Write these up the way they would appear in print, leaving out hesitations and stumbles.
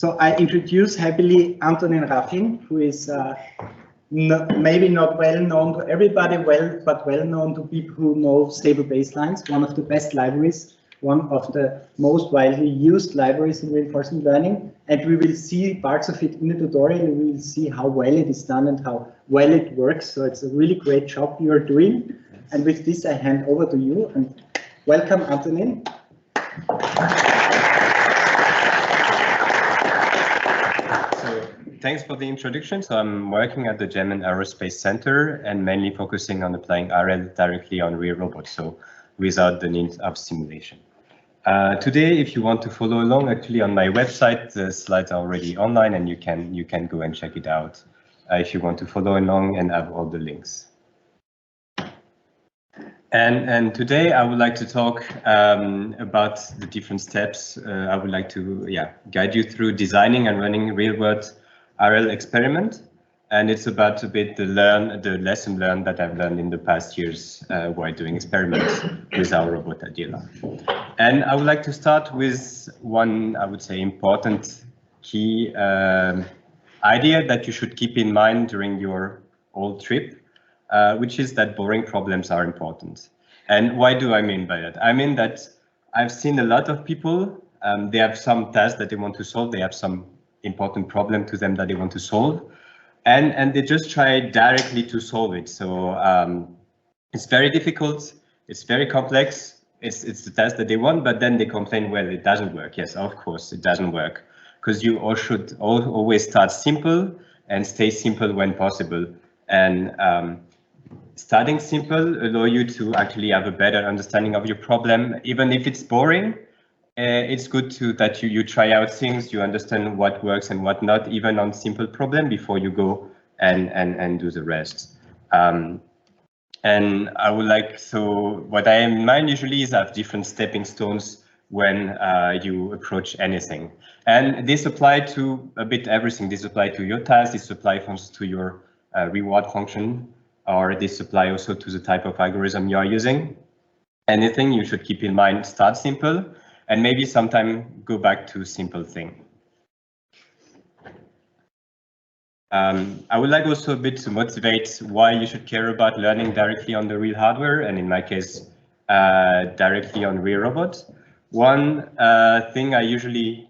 So I introduce happily Antonin Raffin, who is maybe not well known to everybody, but well known to people who know stable baselines, one of the best libraries, one of the most widely used libraries in reinforcement learning. And we will see parts of it in the tutorial. We will see how well it is done and how well it works. So it's a really great job you are doing. And with this, I hand over to you and welcome, Antonin. Thanks for the introduction. So I'm working at the German Aerospace Center and mainly focusing on applying RL directly on real robots, so without the need of simulation. Today, if you want to follow along, actually on my website, the slides are already online and you can go and check it out if you want to follow along and have all the links. And today I would like to talk about the different steps. I would like to guide you through designing and running real-world RL experiment, and it's about a bit the lesson learned that I've learned in the past years while doing experiments with our robot Adila. And I would like to start with one, I would say, important key idea that you should keep in mind during your whole trip, which is that boring problems are important. And why do I mean by that? I mean that I've seen a lot of people, they have some tasks that they want to solve, they have some important problem to them that they want to solve, and they just try directly to solve it. So it's very difficult, it's very complex, it's the task that they want, but then they complain, well, it doesn't work. Yes, of course it doesn't work, because you all should always start simple and stay simple when possible. And starting simple allow you to actually have a better understanding of your problem, even if it's boring. It's good that you try out things, you understand what works and what not, even on simple problem, before you go and do the rest. And I would like, so what I have in mind usually is have different stepping stones when you approach anything. And this apply to a bit everything. This apply to your task, this apply to your reward function, or this apply also to the type of algorithm you are using. Anything you should keep in mind, start simple, and maybe sometime go back to simple thing. I would like also a bit to motivate why you should care about learning directly on the real hardware, and in my case, directly on real robots. One thing I usually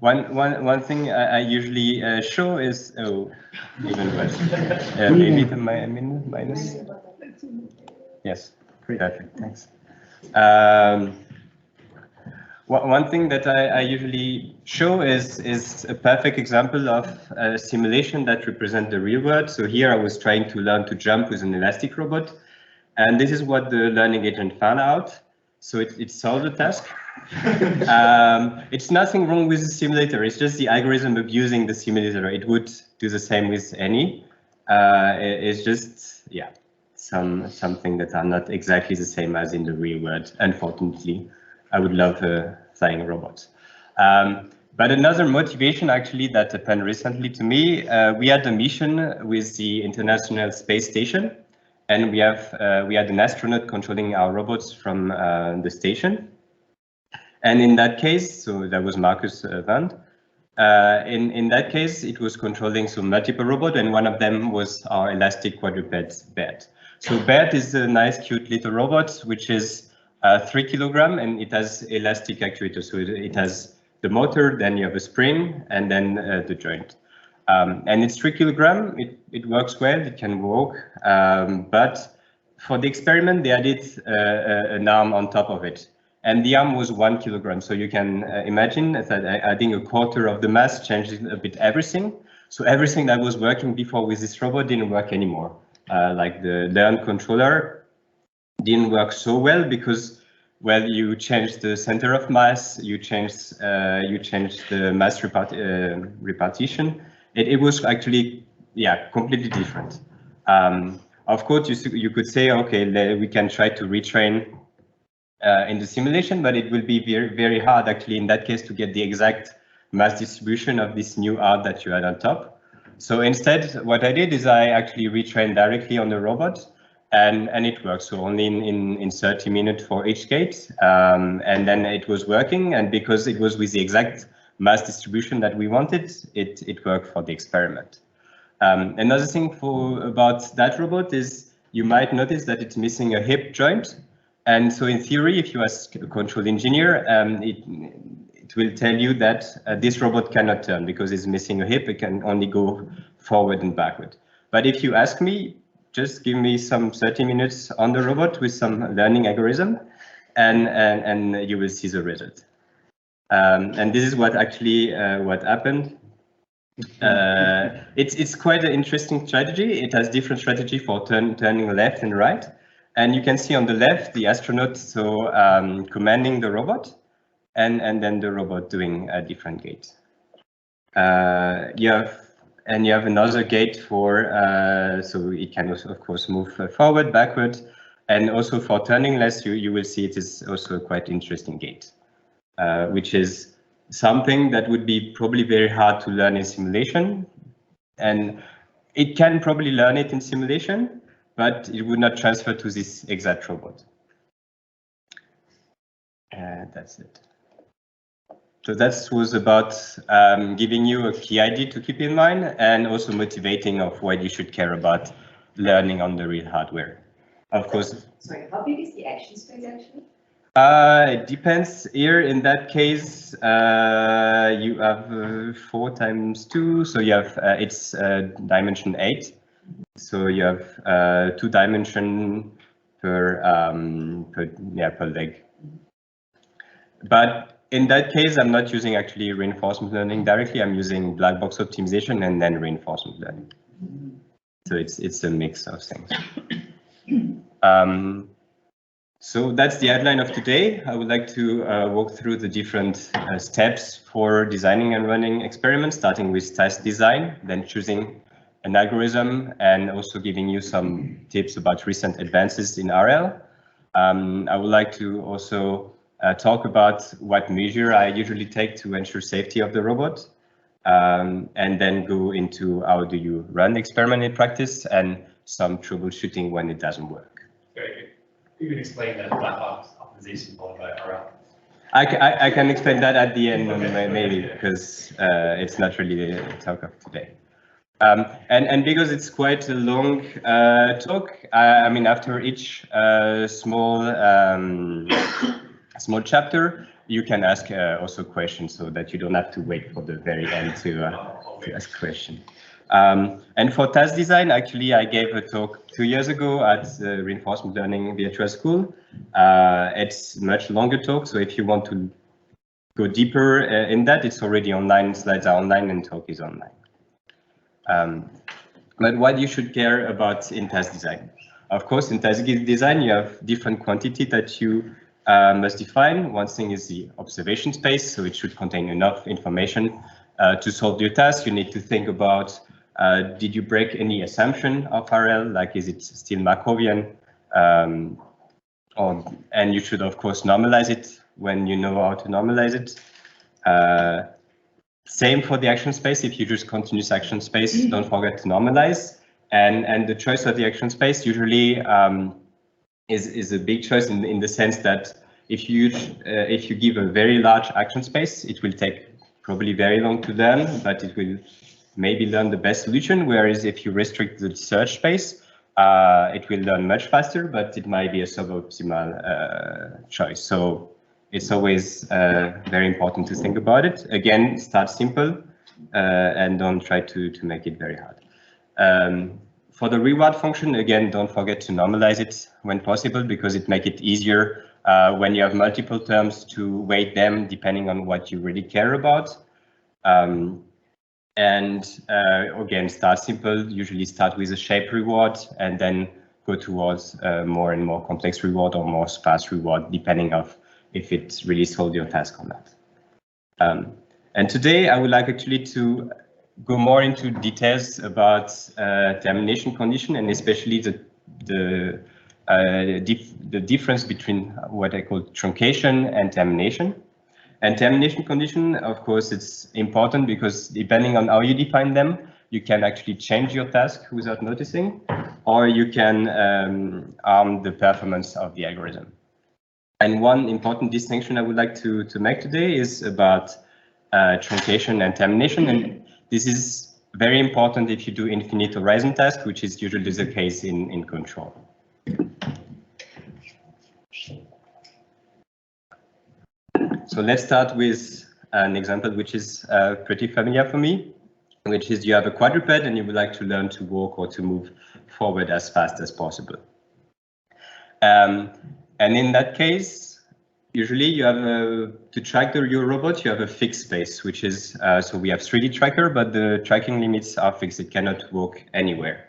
one thing I usually show is even worse. Maybe the minus. Yes. Perfect, thanks. One thing that I usually show is a perfect example of a simulation that represents the real world. So here I was trying to learn to jump with an elastic robot, and this is what the learning agent found out. So it solved the task. It's nothing wrong with the simulator, it's just the algorithm abusing the simulator. It would do the same with any. It's just, yeah. Something that are not exactly the same as in the real world. Unfortunately, I would love flying robots. But another motivation actually that happened recently to me, we had a mission with the International Space Station, and we had an astronaut controlling our robots from the station. And in that case, so that was Marcus Vand. In that case, it was controlling some multiple robots, and one of them was our elastic quadruped Bert. So Bert is a nice, cute little robot, which is 3 kilograms, and it has elastic actuators. So it has the motor, then you have a spring, and then the joint. And it's 3 kilograms. It works well. It can walk. But for the experiment, they added an arm on top of it. And the arm was 1 kilogram. So you can imagine that adding a quarter of the mass changes a bit everything. So everything that was working before with this robot didn't work anymore. Like the learn controller didn't work so well because, well, you changed the center of mass, you changed the mass repartition. It was actually, yeah, completely different. Of course, you could say, okay, we can try to retrain in the simulation, but it will be very, very hard actually in that case to get the exact mass distribution of this new art that you had on top. So instead, what I did is I actually retrained directly on the robot, and it works. So only in 30 minutes for each gate, and then it was working. And because it was with the exact mass distribution that we wanted, it worked for the experiment. Another thing about that robot is you might notice that it's missing a hip joint. And so in theory, if you ask a control engineer, it will tell you that this robot cannot turn because it's missing a hip. It can only go forward and backward. But if you ask me, just give me some 30 minutes on the robot with some learning algorithm, and you will see the result. And this is what actually what happened. It's quite an interesting strategy. It has different strategy for turning left and right. And you can see on the left, the astronaut commanding the robot, and then the robot doing a different gate. You have another gate for, so it can also, of course, move forward, backward. And also for turning left, you will see it is also a quite interesting gate, which is something that would be probably very hard to learn in simulation. And it can probably learn it in simulation, but it would not transfer to this exact robot. That's it. So that was about giving you a key idea to keep in mind, and also motivating of why you should care about learning on the real hardware. Of course. Sorry, how big is the action space actually? It depends. Here in that case, you have 4 times 2, so you have it's dimension 8. So you have 2 dimension per leg. But in that case, I'm not using actually reinforcement learning directly. I'm using black box optimization and then reinforcement learning. So it's a mix of things. So that's the outline of today. I would like to walk through the different steps for designing and running experiments, starting with task design, then choosing an algorithm, and also giving you some tips about recent advances in RL. I would like to also talk about what measure I usually take to ensure safety of the robot, and then go into how do you run the experiment in practice and some troubleshooting when it doesn't work. Very good. You can explain that black box optimization followed by RL. I can explain that at the end, okay. maybe, because it's not really the talk of today. And because it's quite a long talk, I mean, after each small chapter, you can ask also questions so that you don't have to wait for the very end to ask questions. And for task design, actually, I gave a talk 2 years ago at the Reinforcement Learning Virtual School. It's a much longer talk, so if you want to go deeper in that, it's already online, slides are online, and talk is online. But what you should care about in task design? Of course, in task design, you have different quantity that you must define. One thing is the observation space, so it should contain enough information to solve your task. You need to think about did you break any assumption of RL, like is it still Markovian? And you should, of course, normalize it when you know how to normalize it. Same for the action space. If you choose continuous action space, don't forget to normalize. And the choice of the action space usually is a big choice in the sense that if you give a very large action space, it will take probably very long to learn, but it will maybe learn the best solution. Whereas if you restrict the search space, it will learn much faster, but it might be a suboptimal choice. So it's always very important to think about it. Again, start simple and don't try to make it very hard. For the reward function, again, don't forget to normalize it when possible, because it makes it easier when you have multiple terms to weight them depending on what you really care about. Again, start simple, usually start with a shape reward and then go towards more and more complex reward or more sparse reward, depending on if it really solved your task or not. And today I would like actually to go more into details about termination condition, and especially the difference between what I call truncation and termination. And termination condition, of course, it's important because depending on how you define them, you can actually change your task without noticing, or you can harm the performance of the algorithm. And one important distinction I would like to make today is about truncation and termination. And this is very important if you do infinite horizon tasks, which is usually the case in control. So let's start with an example which is pretty familiar for me, which is you have a quadruped and you would like to learn to walk or to move forward as fast as possible. And in that case, usually you have to track your robot, you have a fixed space, which is, so we have 3D tracker, but the tracking limits are fixed. It cannot walk anywhere.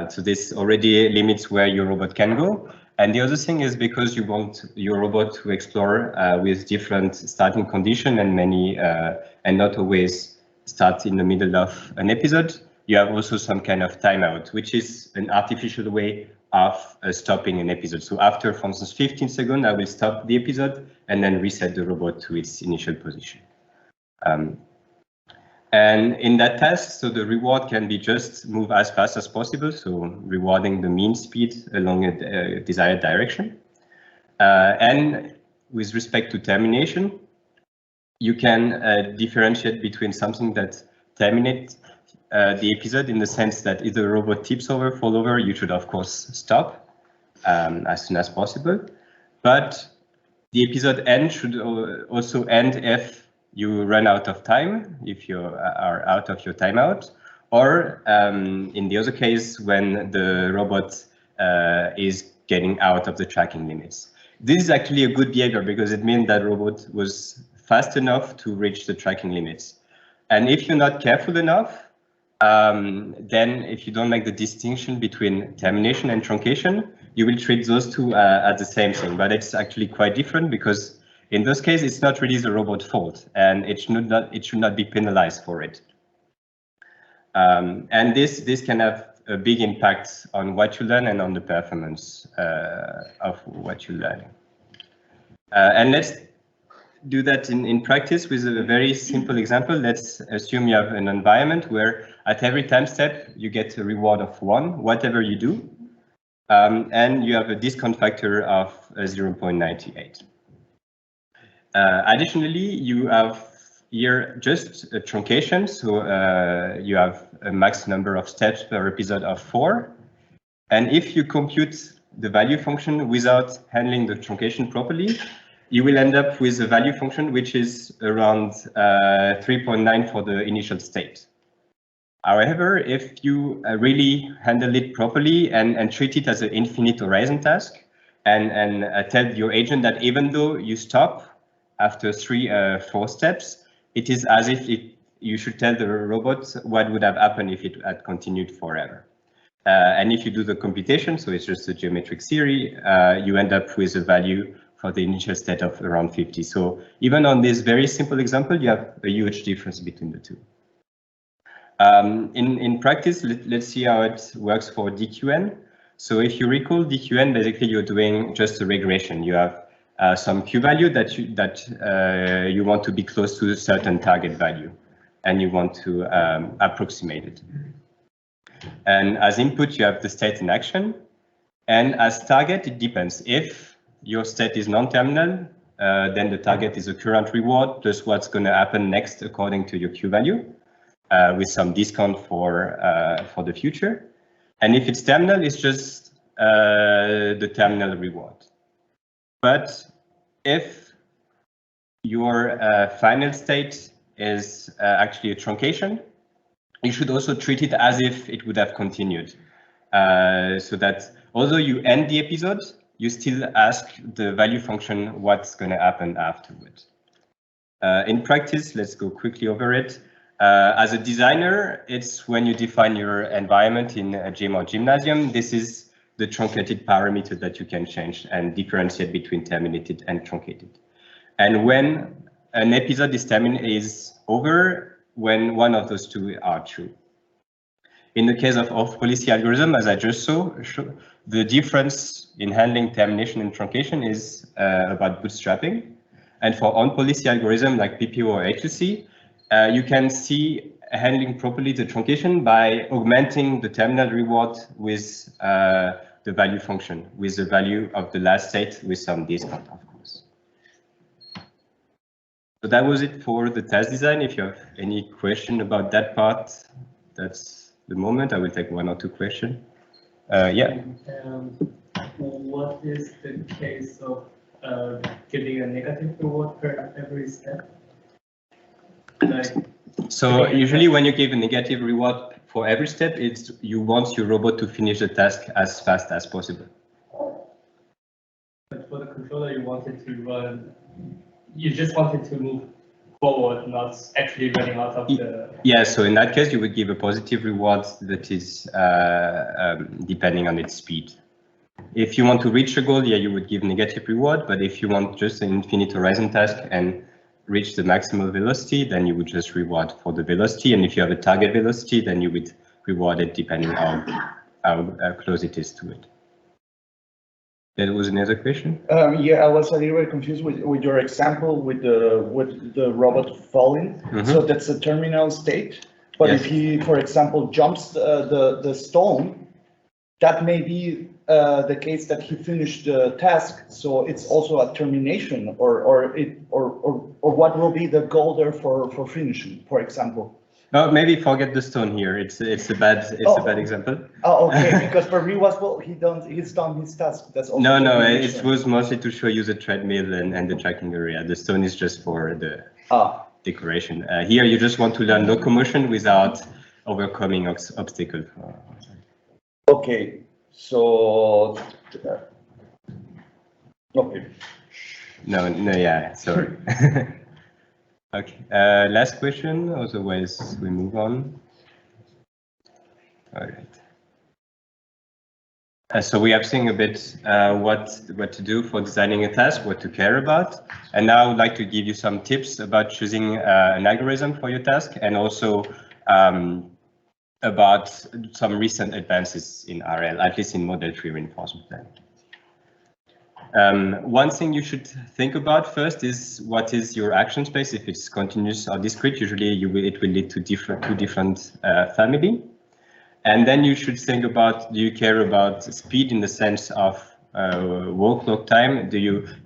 So this already limits where your robot can go. And the other thing is because you want your robot to explore with different starting condition and many, and not always start in the middle of an episode, you have also some kind of timeout, which is an artificial way of stopping an episode. So after, for instance, 15 seconds, I will stop the episode and then reset the robot to its initial position. And in that task, so the reward can be just move as fast as possible, so rewarding the mean speed along a desired direction. And with respect to termination, you can differentiate between something that terminates the episode in the sense that if the robot tips over, fall over, you should of course stop as soon as possible. But the episode end should also end if you run out of time, if you are out of your timeout, or in the other case, when the robot is getting out of the tracking limits. This is actually a good behavior because it means that robot was fast enough to reach the tracking limits. And if you're not careful enough, then if you don't make the distinction between termination and truncation, you will treat those two as the same thing, but it's actually quite different because in those cases, it's not really the robot's fault and it should not be penalized for it. And this can have a big impact on what you learn and on the performance of what you learn. And let's do that in practice with a very simple example. Let's assume you have an environment where at every time step, you get a reward of 1, whatever you do. And you have a discount factor of 0.98. Additionally, you have here just a truncation. So you have a max number of steps per episode of 4. And if you compute the value function without handling the truncation properly, you will end up with a value function which is around 3.9 for the initial state. However, if you really handle it properly and treat it as an infinite horizon task and tell your agent that even though you stop after 4 steps, it is as if you should tell the robot what would have happened if it had continued forever. And if you do the computation, so it's just a geometric series, you end up with a value for the initial state of around 50. So even on this very simple example, you have a huge difference between the two. In practice, let's see how it works for DQN. So if you recall DQN, basically you're doing just a regression. You have some Q value that you want to be close to a certain target value, and you want to approximate it. And as input, you have the state in action, and as target, it depends. If your state is non-terminal, then the target is a current reward plus what's going to happen next according to your Q value, with some discount for the future. And if it's terminal, it's just the terminal reward. But if your final state is actually a truncation, you should also treat it as if it would have continued. So that although you end the episode, you still ask the value function what's going to happen afterwards. In practice, let's go quickly over it. As a designer, it's when you define your environment in a gym or gymnasium, this is the truncated parameter that you can change and differentiate between terminated and truncated. And when an episode is over, when one of those two are true. In the case of off-policy algorithm, as I just saw, the difference in handling termination and truncation is about bootstrapping. And for on-policy algorithm like PPO or HLC, you can see handling properly the truncation by augmenting the terminal reward with the value function, with the value of the last state with some discount, of course. So that was it for the task design. If you have any question about that part, that's the moment. I will take 1 or 2 questions. Yeah. What is the case of giving a negative reward per every step? Like, so usually when you give a negative reward for every step, it's you want your robot to finish the task as fast as possible. But for the controller, you wanted to run. You just wanted to move forward, not actually running out of the. Yeah, so in that case, you would give a positive reward that is depending on its speed. If you want to reach a goal, yeah, you would give negative reward. But if you want just an infinite horizon task and reach the maximal velocity, then you would just reward for the velocity. And if you have a target velocity, then you would reward it depending on how close it is to it. That was another question? Yeah, I was a little bit confused with your example with the robot falling. So that's a terminal state. But Yes. if he, for example, jumps the stone, that may be the case that he finished the task. So it's also a termination, or what will be the goal there for finishing, for example. Oh, maybe forget the stone here. It's a bad example. Oh, okay. Because for me was well, he's done his task. That's also No, it was mostly to show you the treadmill and the tracking area. The stone is just for the decoration. Here you just want to learn locomotion without overcoming obstacles. Okay, so okay. No, yeah, sorry. Okay, last question, otherwise we move on. All right. So we have seen a bit what to do for designing a task, what to care about. And now I would like to give you some tips about choosing an algorithm for your task, and also about some recent advances in RL, at least in model tree reinforcement learning. One thing you should think about first is what is your action space. If it's continuous or discrete, usually it will lead to two different family. And then you should think about, do you care about speed in the sense of workload time?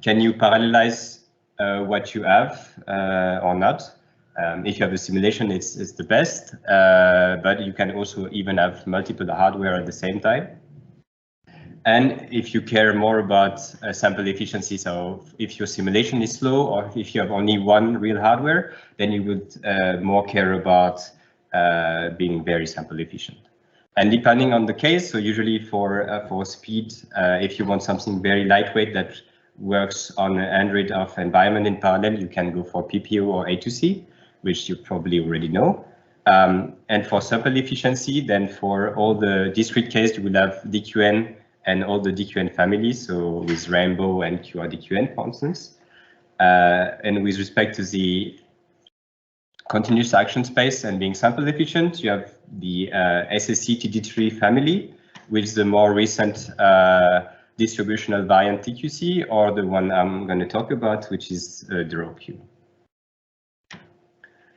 Can you parallelize what you have or not? If you have a simulation, it's the best, but you can also even have multiple hardware at the same time. And if you care more about sample efficiency, so if your simulation is slow or if you have only one real hardware, then you would more care about being very sample efficient. And depending on the case, so usually for speed, if you want something very lightweight that works on an Android of environment in parallel, you can go for PPO or A2C, which you probably already know. And for sample efficiency, then for all the discrete case, you will have DQN and all the DQN families, so with Rainbow and QRDQN, for instance. And with respect to the continuous action space and being sample efficient, you have the SSC TD3 family, with the more recent distributional variant TQC, or the one I'm going to talk about, which is DrawQ.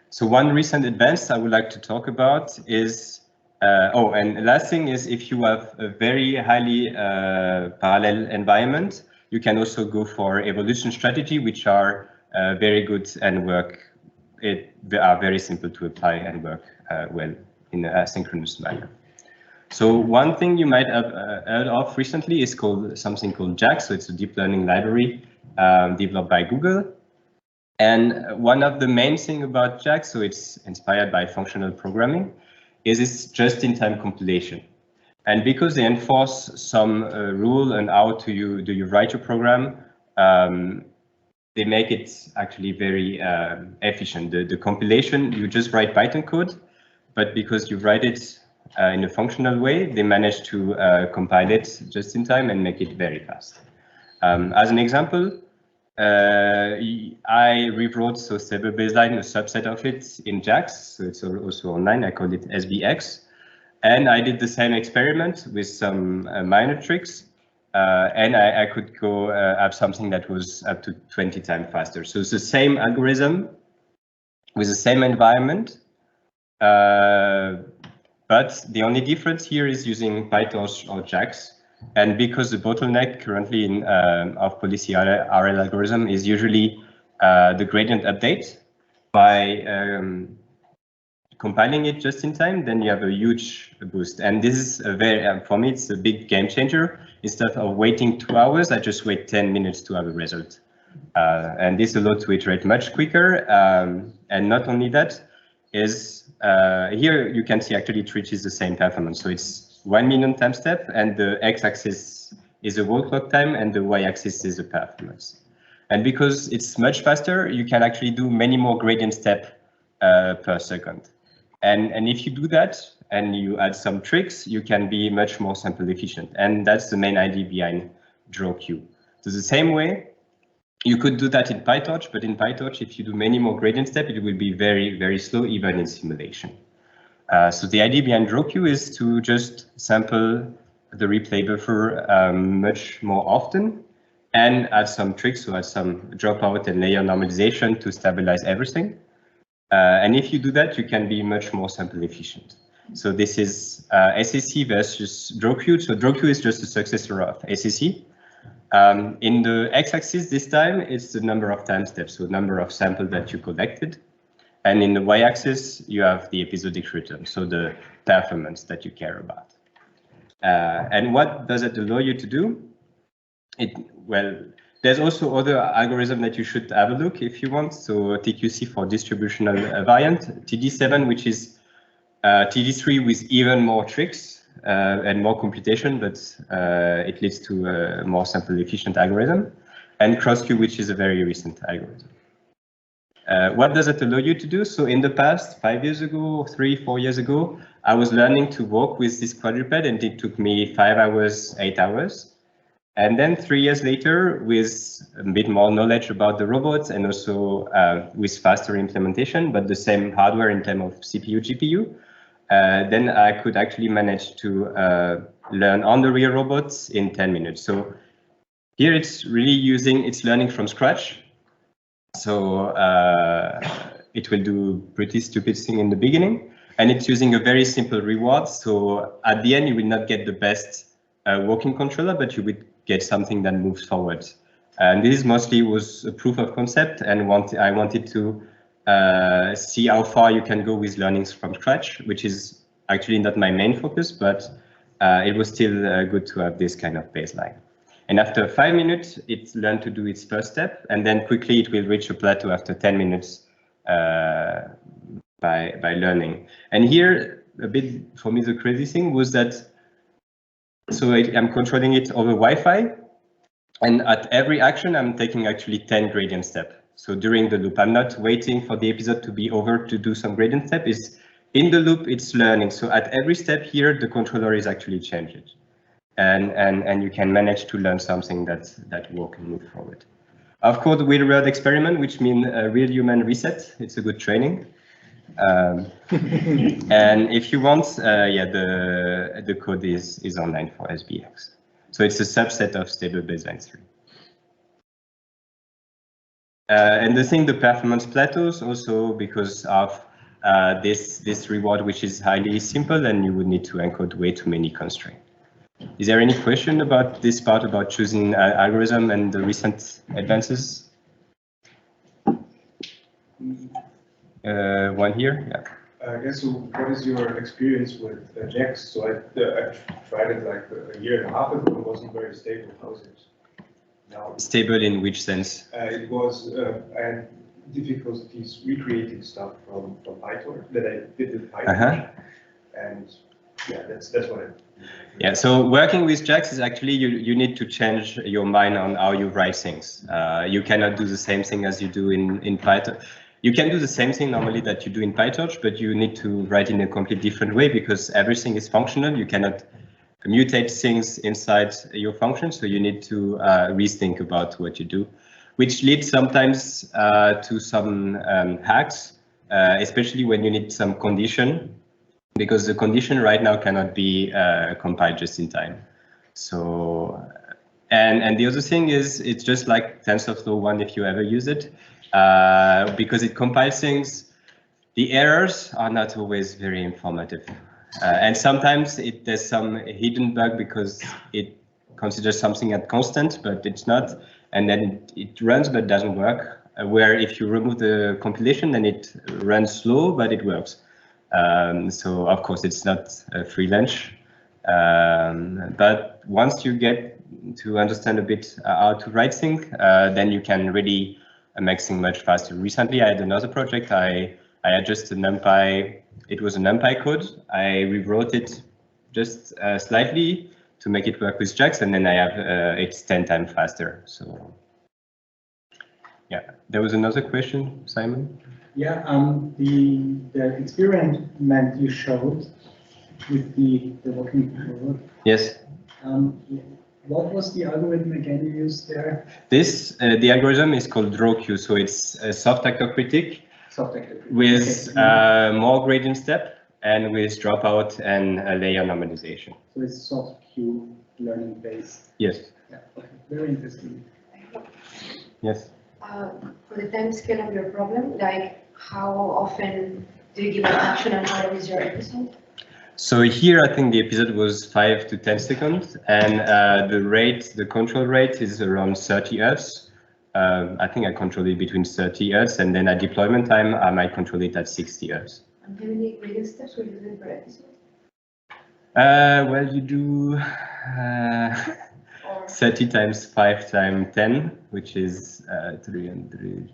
So one recent advance I would like to talk about is and last thing is, if you have a very highly parallel environment, you can also go for evolution strategy, which are very good and they are very simple to apply and work well in an asynchronous manner. So one thing you might have heard of recently is something called JAX. So it's a deep learning library developed by Google. And one of the main things about JAX, so it's inspired by functional programming, is it's just-in-time compilation. And because they enforce some rule on how do you write your program, they make it actually very efficient. The compilation, you just write Python code, but because you write it in a functional way, they manage to compile it just in time and make it very fast. As an example, I rewrote Stable Baseline, a subset of it in JAX, so it's also online. I called it SBX, and I did the same experiment with some minor tricks, and I could go have something that was up to 20 times faster. So it's the same algorithm, with the same environment. But the only difference here is using PyTorch or JAX. And because the bottleneck currently in of policy RL algorithm is usually the gradient update, by compiling it just in time, then you have a huge boost. And this is a very, for me, it's a big game changer. Instead of waiting 2 hours, I just wait 10 minutes to have a result. And this allows to iterate much quicker. And not only that, is here you can see actually it reaches the same performance. So it's 1 million time step, and the x-axis is the whole clock time, and the y-axis is the performance. And because it's much faster, you can actually do many more gradient steps per second. And if you do that and you add some tricks, you can be much more sample efficient. And that's the main idea behind DrawQ. So the same way, you could do that in PyTorch, but in PyTorch, if you do many more gradient steps, it will be very, very slow, even in simulation. So the idea behind DrawQ is to just sample the replay buffer much more often and add some tricks, so add some dropout and layer normalization to stabilize everything. And if you do that, you can be much more sample efficient. So this is SAC versus DrawQ. So DrawQ is just a successor of SAC. In the x-axis this time, it's the number of time steps, so number of samples that you collected. And in the y-axis, you have the episodic return, so the performance that you care about. And what does it allow you to do? Well, there's also other algorithm that you should have a look if you want. So TQC for distributional variant, TD7, which is TD3 with even more tricks and more computation, but it leads to a more sample efficient algorithm. And CrossQ, which is a very recent algorithm. What does it allow you to do? So in the past, 5 years ago, 3-4 years ago, I was learning to work with this quadruped, and it took me 5 hours, 8 hours. And then 3 years later, with a bit more knowledge about the robots and also with faster implementation, but the same hardware in terms of CPU, GPU, then I could actually manage to learn on the real robots in 10 minutes. So here it's really it's learning from scratch. So it will do pretty stupid thing in the beginning, and it's using a very simple reward. So at the end, you will not get the best working controller, but you would get something that moves forward. And this mostly was a proof of concept, and I wanted to see how far you can go with learnings from scratch, which is actually not my main focus, but it was still good to have this kind of baseline. And after 5 minutes, it learned to do its first step, and then quickly it will reach a plateau after 10 minutes by learning. And here, a bit for me, the crazy thing was that, so I'm controlling it over Wi-Fi, and at every action, I'm taking actually 10 gradient steps. So during the loop, I'm not waiting for the episode to be over to do some gradient step. It's in the loop, it's learning. So at every step here, the controller is actually changing. And you can manage to learn something that works and move forward. Of course, real world experiment, which means a real human reset. It's a good training. And if you want, yeah, the code is online for SBX. So it's a subset of stable baseline 3. And the thing, the performance plateaus also because of this reward, which is highly simple, and you would need to encode way too many constraints. Is there any question about this part about choosing algorithm and the recent advances? One here, yeah. I guess, so what is your experience with JAX? So I tried it like a year and a half ago. It wasn't very stable. How is it now? Stable in which sense? It was, I had difficulties recreating stuff from PyTorch that I did with PyTorch. And yeah, that's what I. Yeah, so working with JAX is actually you need to change your mind on how you write things. You cannot do the same thing as you do in Python. You can do the same thing normally that you do in PyTorch, but you need to write in a completely different way because everything is functional. You cannot mutate things inside your function, so you need to rethink about what you do, which leads sometimes to some hacks, especially when you need some condition, because the condition right now cannot be compiled just in time. So, and the other thing is, it's just like TensorFlow 1 if you ever use it, because it compiles things the errors are not always very informative. And sometimes there's some hidden bug because it considers something at constant, but it's not. And then it runs but doesn't work. Where if you remove the compilation, then it runs slow, but it works. So of course it's not a free lunch. But once you get to understand a bit how to write things, then you can really make things much faster. Recently I had another project. I adjusted NumPy. It was a NumPy code. I rewrote it just slightly to make it work with JAX, and then I have it's 10 times faster. So yeah, there was another question, Simon. Yeah, the experiment you showed with the working forward. Yes. What was the algorithm again you used there? This the algorithm is called DrawQ, so it's a soft actor critic with more gradient step and with dropout and a layer normalization. So it's soft Q learning based. Yes. Yeah, okay. Very interesting. Yes. For the time scale of your problem, like how often do you give an action and how long is your episode? So here I think the episode was 5 to 10 seconds, and the control rate is around 30 Hz. I think I control it between 30 Hz, and then at deployment time I might control it at 60 Hz. And how many gradient steps will you do per episode? Well, you do 30 times 5 times 10, which is 300,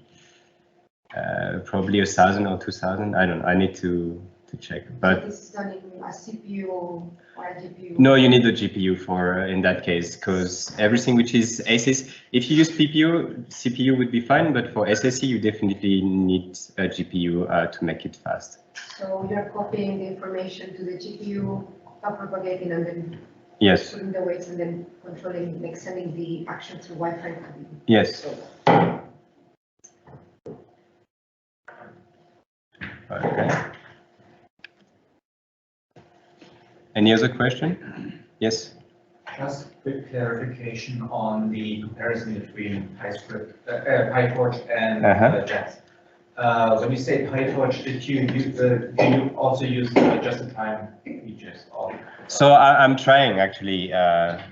probably 1,000 or 2,000. I don't know. I need to check. But so this is done in a CPU or a GPU? No, you need a GPU for in that case, because everything which is SSC, if you use CPU would be fine, but for SSC you definitely need a GPU to make it fast. So you're copying the information to the GPU, propagating, and then Yes. putting the weights and then controlling, like sending the action through Wi-Fi. Yes. Okay. Any other question? Yes. Just a quick clarification on the comparison between PyTorch and JAX. When you say PyTorch, did you also use just-in-time features? So I'm trying actually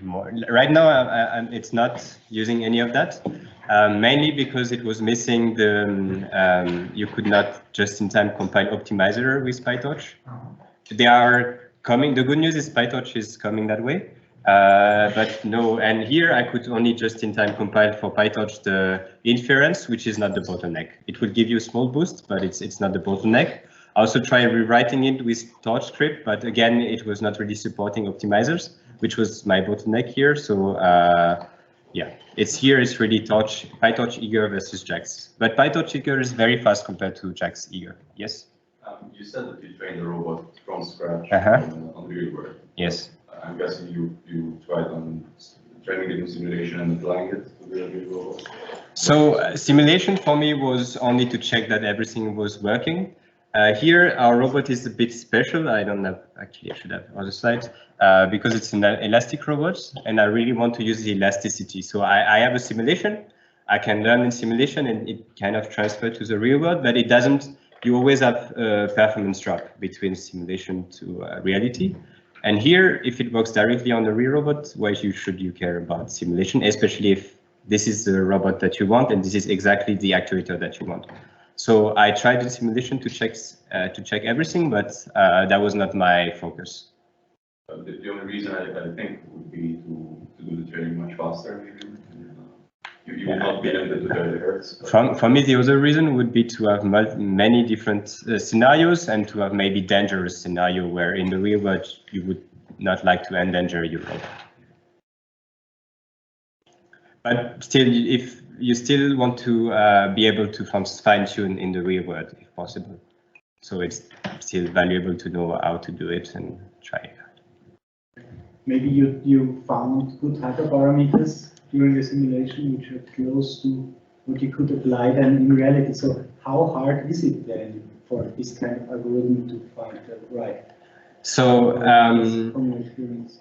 more. Right now it's not using any of that, mainly because it was missing the, you could not just-in-time compile optimizer with PyTorch. They are coming. The good news is PyTorch is coming that way. But no, and here I could only just-in-time compile for PyTorch the inference, which is not the bottleneck. It will give you a small boost, but it's not the bottleneck. I also tried rewriting it with Torch script, but again, it was not really supporting optimizers, which was my bottleneck here. So yeah, it's really PyTorch eager versus JAX. But PyTorch eager is very fast compared to JAX eager. Yes? You said that you trained the robot from scratch on real world. Yes. I'm guessing you tried on training it in simulation and applying it to the real world. So simulation for me was only to check that everything was working. Here our robot is a bit special. I don't have, actually I should have other slides, because it's an elastic robot and I really want to use the elasticity. So I have a simulation. I can learn in simulation and it kind of transfer to the real world, but it doesn't. You always have a performance drop between simulation to reality. And here, if it works directly on the real robot, why should you care about simulation, especially if this is the robot that you want and this is exactly the actuator that you want. So I tried in simulation to check everything, but that was not my focus. The only reason I think would be to do the training much faster, maybe. You will not be limited to 30 Hertz. For me, the other reason would be to have many different scenarios and to have maybe dangerous scenario where in the real world you would not like to endanger your robot. But still, if you still want to be able to fine-tune in the real world, if possible. So it's still valuable to know how to do it and try it. Maybe you found good hyperparameters during the simulation which are close to what you could apply then in reality. So how hard is it then for this kind of algorithm to find the right? So from your experience.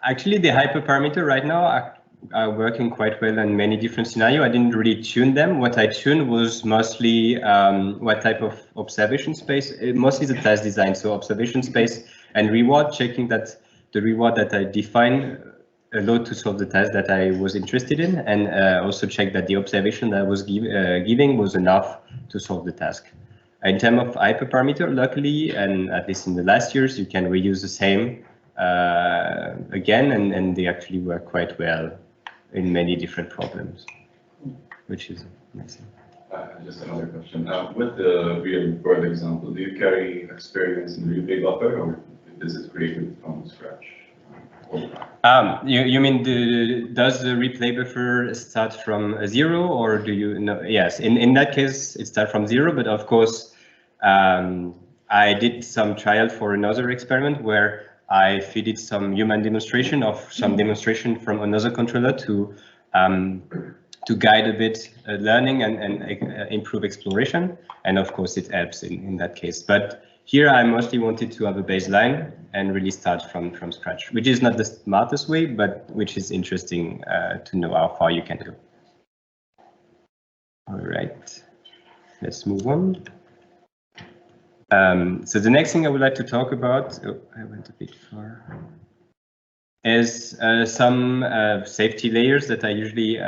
actually the hyperparameter right now are are working quite well in many different scenarios. I didn't really tune them. What I tuned was mostly what type of observation space, mostly the task design. So observation space and reward, checking that the reward that I define allowed to solve the task that I was interested in, and also check that the observation that I was giving was enough to solve the task. In terms of hyperparameter, luckily, and at least in the last years, you can reuse the same again, and they actually work quite well in many different problems, which is amazing. Just another question. With the real world example, do you carry experience in replay buffer, or is it created from scratch? You mean does the replay buffer start from 0, or do you know? Yes, in that case it starts from 0, but of course I did some trial for another experiment where I fed some human demonstration of some demonstration from another controller to guide a bit learning and improve exploration, and of course it helps in that case. But here I mostly wanted to have a baseline and really start from scratch, which is not the smartest way, but which is interesting to know how far you can go. All right, let's move on. So the next thing I would like to talk about, oh, I went a bit far, is some safety layers that I usually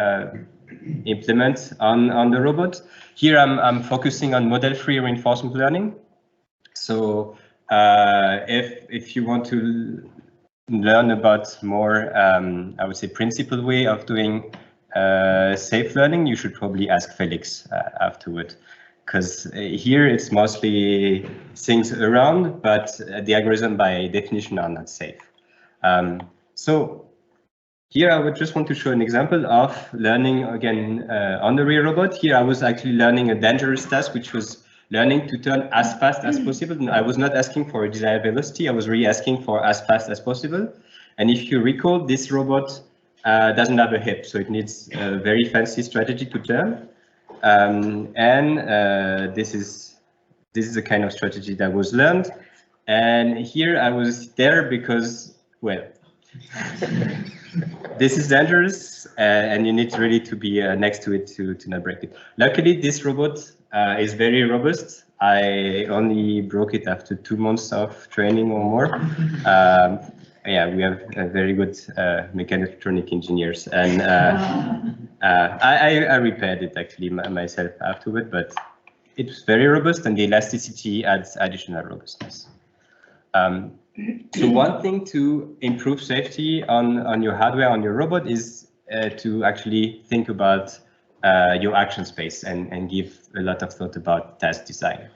implement on the robot. Here I'm focusing on model-free reinforcement learning. So if you want to learn about more, I would say, principled way of doing safe learning, you should probably ask Felix afterward, because here it's mostly things around, but the algorithm by definition are not safe. So here I would just want to show an example of learning again on the real robot. Here I was actually learning a dangerous task, which was learning to turn as fast as possible. I was not asking for a desired velocity, I was really asking for as fast as possible. And if you recall, this robot doesn't have a hip, so it needs a very fancy strategy to turn. This is the kind of strategy that was learned. And here I was there because, well, this is dangerous, and you need really to be next to it to not break it. Luckily, this robot is very robust. I only broke it after 2 months of training or more. Yeah, we have very good mechatronic engineers, and I repaired it actually myself afterward, but it was very robust, and the elasticity adds additional robustness. So one thing to improve safety on your hardware, on your robot, is to actually think about your action space and give a lot of thought about task design.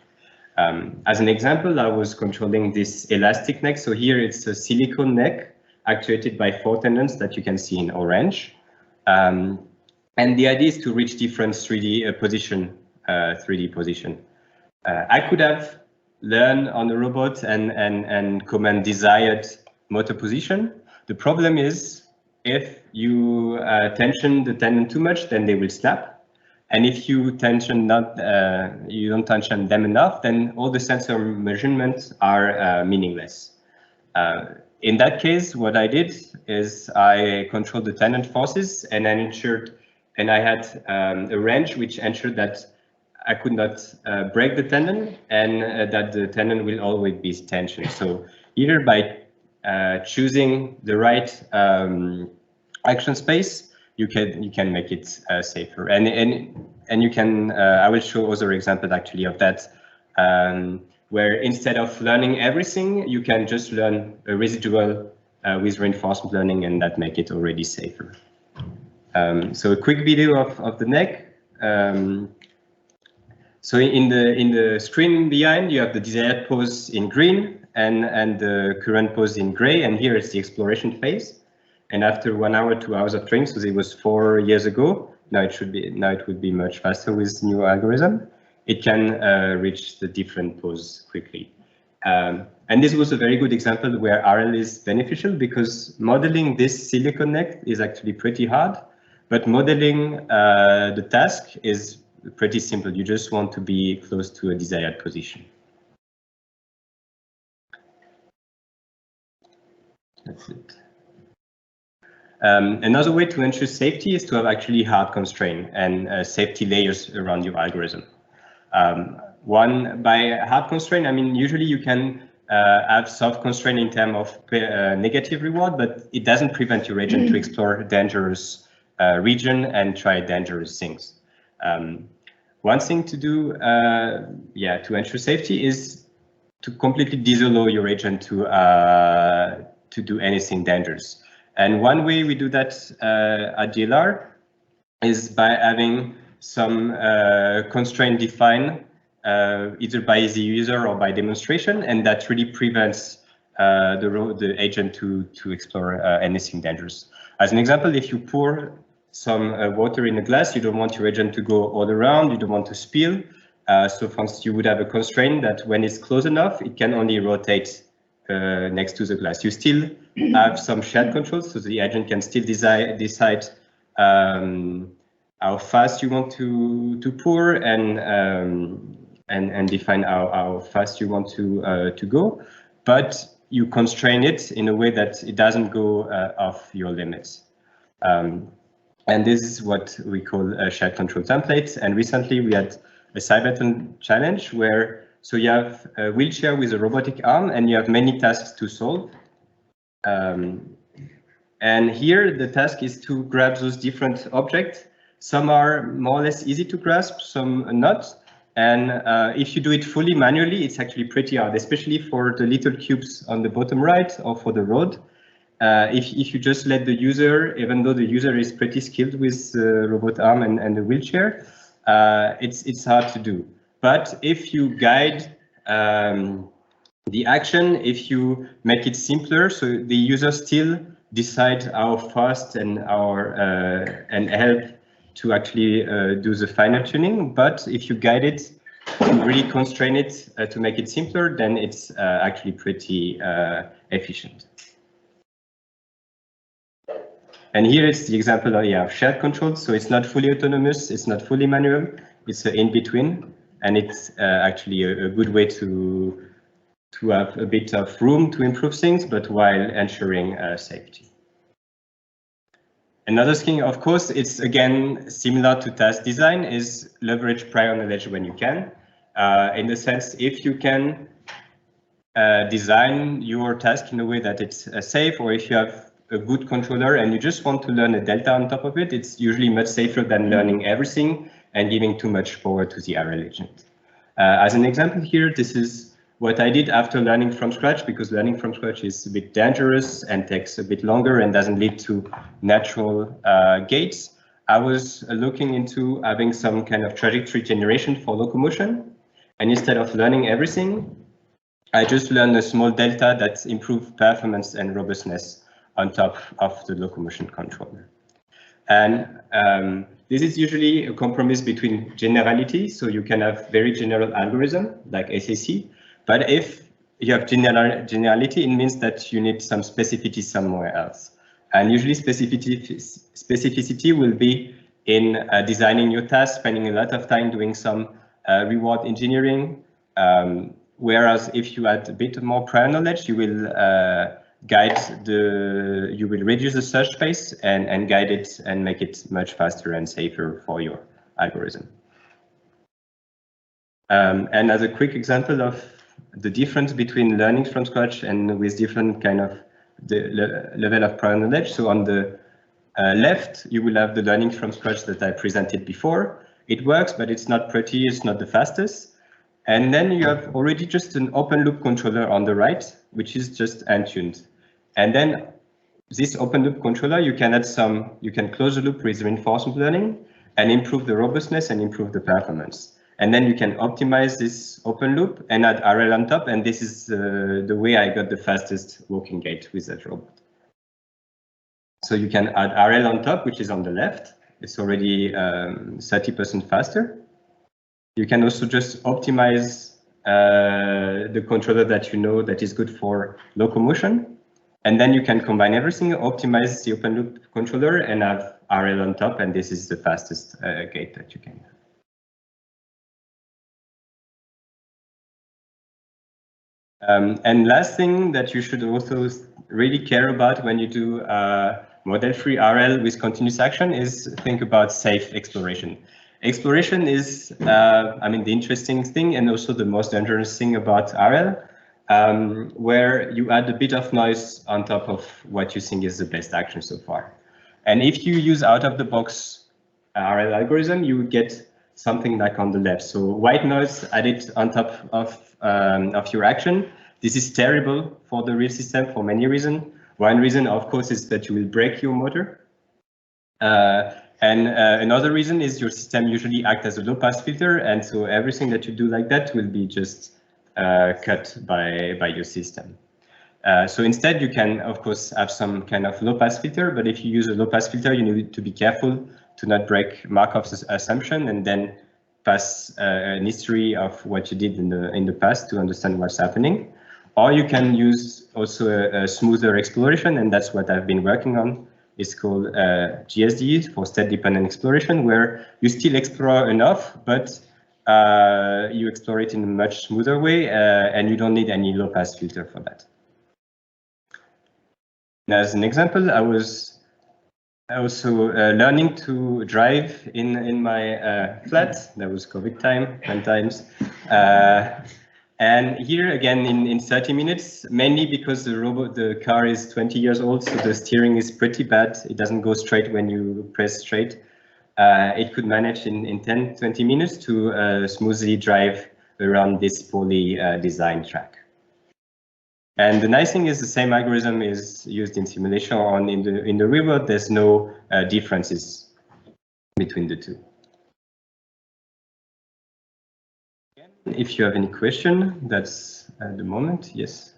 As an example, I was controlling this elastic neck. So here it's a silicone neck actuated by 4 tendons that you can see in orange. And the idea is to reach different 3D position. I could have learned on the robot and command desired motor position. The problem is if you tension the tendon too much, then they will snap. And if you tension you don't tension them enough, then all the sensor measurements are meaningless. In that case, what I did is I controlled the tendon forces, and I had a wrench which ensured that I could not break the tendon, and that the tendon will always be tensioned. So either by choosing the right action space, you can make it safer, and you can. I will show other examples actually of that, where instead of learning everything, you can just learn a residual with reinforcement learning, and that make it already safer. So a quick video of the neck. So in the screen behind, you have the desired pose in green and the current pose in gray, and here is the exploration phase. And after 1 hour, 2 hours of training, so it was 4 years ago. Now it would be much faster with new algorithm. It can reach the different pose quickly. And this was a very good example where RL is beneficial, because modeling this silicone neck is actually pretty hard, but modeling the task is pretty simple. You just want to be close to a desired position. That's it. Another way to ensure safety is to have actually hard constraint and safety layers around your algorithm. One, by hard constraint, I mean, usually you can have soft constraint in terms of negative reward, but it doesn't prevent your agent to explore dangerous region and try dangerous things. One thing to do, to ensure safety is to completely disallow your agent to do anything dangerous. And one way we do that at DLR is by having some constraint defined either by the user or by demonstration, and that really prevents the agent to explore anything dangerous. As an example, if you pour some water in a glass, you don't want your agent to go all around, you don't want to spill. So for instance, you would have a constraint that when it's close enough, it can only rotate next to the glass. You still have some shared controls, so the agent can still decide how fast you want to pour and define how fast you want to go, but you constrain it in a way that it doesn't go off your limits. And this is what we call a shared control template. And recently we had a Cyberton challenge where, so you have a wheelchair with a robotic arm and you have many tasks to solve. And here the task is to grab those different objects. Some are more or less easy to grasp, some not. And if you do it fully manually, it's actually pretty hard, especially for the little cubes on the bottom right or for the road. If you just let the user, even though the user is pretty skilled with the robot arm and the wheelchair, it's hard to do. But if you guide the action, if you make it simpler, so the user still decide how fast and help to actually do the final tuning. But if you guide it, to really constrain it to make it simpler, then it's actually pretty efficient. And here is the example of shared control. So it's not fully autonomous, it's not fully manual, it's in between, and it's actually a good way to have a bit of room to improve things, but while ensuring safety. Another thing, of course, it's again similar to task design, is leverage prior knowledge when you can. In the sense, if you can design your task in a way that it's safe, or if you have a good controller and you just want to learn a delta on top of it, it's usually much safer than learning everything and giving too much power to the RL agent. As an example here, this is what I did after learning from scratch, because learning from scratch is a bit dangerous and takes a bit longer and doesn't lead to natural gates. I was looking into having some kind of trajectory generation for locomotion. And instead of learning everything, I just learned a small delta that improved performance and robustness on top of the locomotion controller. And this is usually a compromise between generality, so you can have very general algorithm like SAC, but if you have generality, it means that you need some specificity somewhere else. And usually specificity will be in designing your task, spending a lot of time doing some reward engineering, whereas if you add a bit more prior knowledge, you will you will reduce the search space and guide it and make it much faster and safer for your algorithm. And as a quick example of the difference between learning from scratch and with different kind of the level of prior knowledge. So on the left, you will have the learning from scratch that I presented before. It works, but it's not pretty, it's not the fastest. And then you have already just an open loop controller on the right, which is just untuned. And then this open loop controller, you can add you can close the loop with reinforcement learning and improve the robustness and improve the performance. And then you can optimize this open loop and add RL on top. And this is the way I got the fastest walking gait with that robot. So you can add RL on top, which is on the left. It's already 30% faster. You can also just optimize the controller that you know that is good for locomotion. And then you can combine everything, optimize the open loop controller and have RL on top. And this is the fastest gate that you can have. And last thing that you should also really care about when you do model-free RL with continuous action is think about safe exploration. Exploration is, I mean, the interesting thing and also the most dangerous thing about RL, where you add a bit of noise on top of what you think is the best action so far. And if you use out-of-the-box RL algorithm, you get something like on the left. So white noise added on top of your action. This is terrible for the real system for many reasons. One reason, of course, is that you will break your motor. And another reason is your system usually acts as a low-pass filter, and so everything that you do like that will be just cut by your system. So instead, you can, of course, have some kind of low-pass filter, but if you use a low-pass filter, you need to be careful to not break Markov's assumption and then pass an history of what you did in the past to understand what's happening. Or you can use also a smoother exploration, and that's what I've been working on. It's called GSD for state-dependent exploration, where you still explore enough, but you explore it in a much smoother way, and you don't need any low-pass filter for that. Now, as an example, I was also learning to drive in my flat. That was COVID time, 10 times. And here again in 30 minutes, mainly because the car is 20 years old, so the steering is pretty bad. It doesn't go straight when you press straight. It could manage in 10, 20 minutes to smoothly drive around this poorly designed track. And the nice thing is the same algorithm is used in simulation or in the real world. There's no differences between the two. If you have any question, that's at the moment, yes.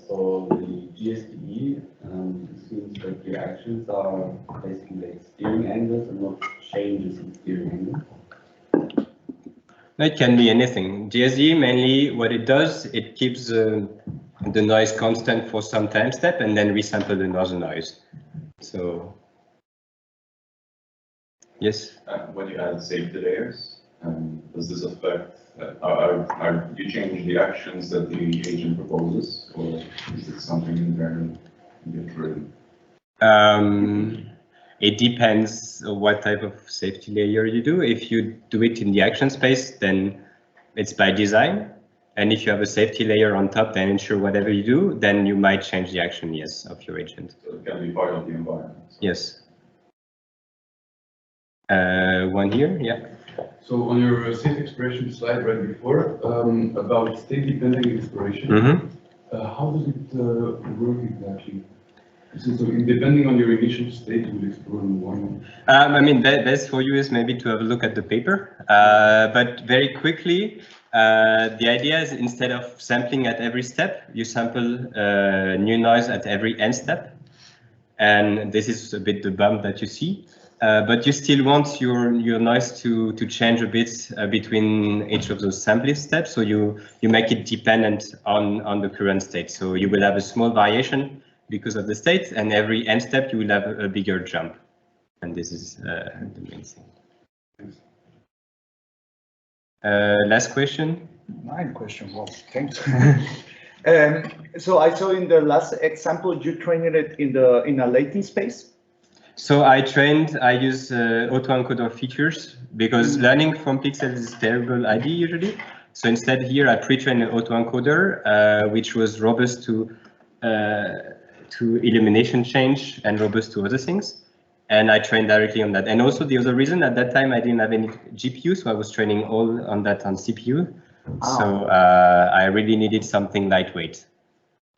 So the GSDE assumes that the actions are basically like steering angles and not changes in steering angle. It can be anything. GSDE mainly what it does, it keeps the noise constant for some time step and then resample another noise. So yes. When you add safety layers, does this affect? Do you change the actions that the agent proposes, or is it something internal different? It depends on what type of safety layer you do. If you do it in the action space, then it's by design. And if you have a safety layer on top, then ensure whatever you do, then you might change the action, yes, of your agent. So it can be part of the environment. So. Yes. One here, yeah. So on your safe exploration slide right before, about state-dependent exploration, how does it work exactly? So depending on your initial state, you will explore in one. I mean, best for you is maybe to have a look at the paper, but very quickly, the idea is instead of sampling at every step, you sample new noise at every end step. And this is a bit the bump that you see. But you still want your noise to change a bit between each of those sampling steps. So you make it dependent on the current state. So you will have a small variation because of the state, and every end step you will have a bigger jump. And this is the main thing. Last question. My question was, thanks. So I saw in the last example you trained it in a latent space. So I use autoencoder features because learning from pixels is a terrible idea usually. So instead here I pre-trained an autoencoder which was robust to illumination change and robust to other things. And I trained directly on that. And also the other reason at that time I didn't have any GPU, so I was training all on that on CPU. Oh. So I really needed something lightweight.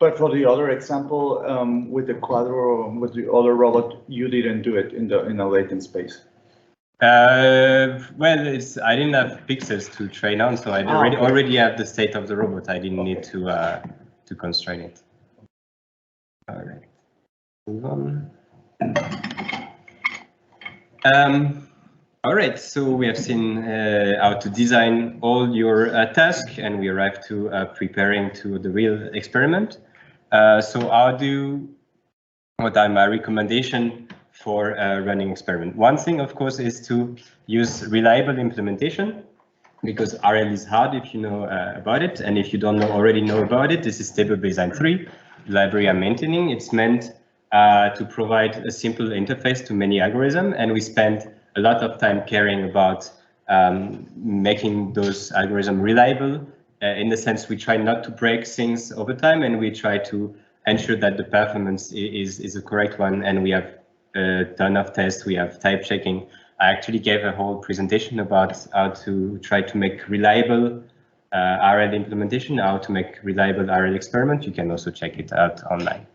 But for the other example, with the Quadro, with the other robot, you didn't do it in a latent space. Well, I didn't have pixels to train on, so I already have the state of the robot. I didn't need to constrain it. All right, move on. All right, so we have seen how to design all your tasks, and we arrived to preparing to the real experiment. So what are my recommendation for running experiment? One thing, of course, is to use reliable implementation, because RL is hard if you know about it, and if you don't already know about it, this is Stable Baseline 3, the library I'm maintaining. It's meant to provide a simple interface to many algorithms, and we spent a lot of time caring about making those algorithms reliable. In the sense, we try not to break things over time, and we try to ensure that the performance is the correct one, and we have a ton of tests, we have type checking. I actually gave a whole presentation about how to try to make reliable RL implementation, how to make reliable RL experiment. You can also check it out online.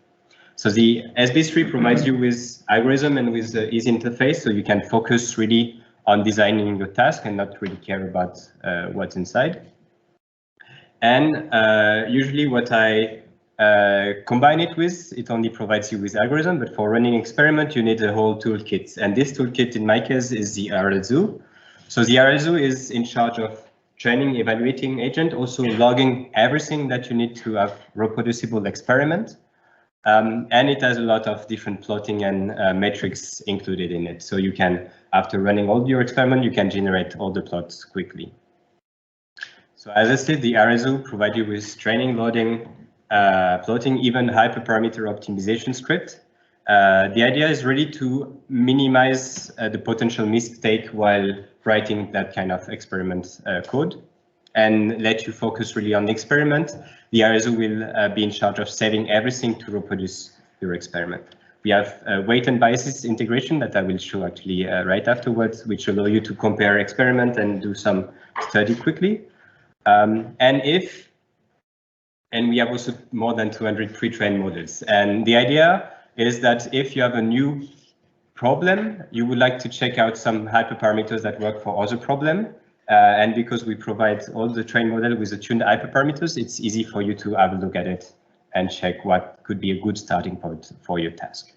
So the SB3 provides you with algorithm and with the easy interface, so you can focus really on designing your task and not really care about what's inside. And usually what I combine it with, it only provides you with algorithm, but for running experiment, you need a whole toolkit. And this toolkit, in my case, is the RL Zoo. So the RL Zoo is in charge of training, evaluating agent, also logging everything that you need to have reproducible experiment. And it has a lot of different plotting and metrics included in it. So you can, after running all your experiment, you can generate all the plots quickly. So as I said, the RL Zoo provides you with training, loading, plotting, even hyperparameter optimization script. The idea is really to minimize the potential mistake while writing that kind of experiment code and let you focus really on the experiment. The RL Zoo will be in charge of saving everything to reproduce your experiment. We have weight and biases integration that I will show actually right afterwards, which allow you to compare experiment and do some study quickly. And we have also more than 200 pre-trained models. And the idea is that if you have a new problem, you would like to check out some hyperparameters that work for other problem. And because we provide all the trained model with the tuned hyperparameters, it's easy for you to have a look at it and check what could be a good starting point for your task.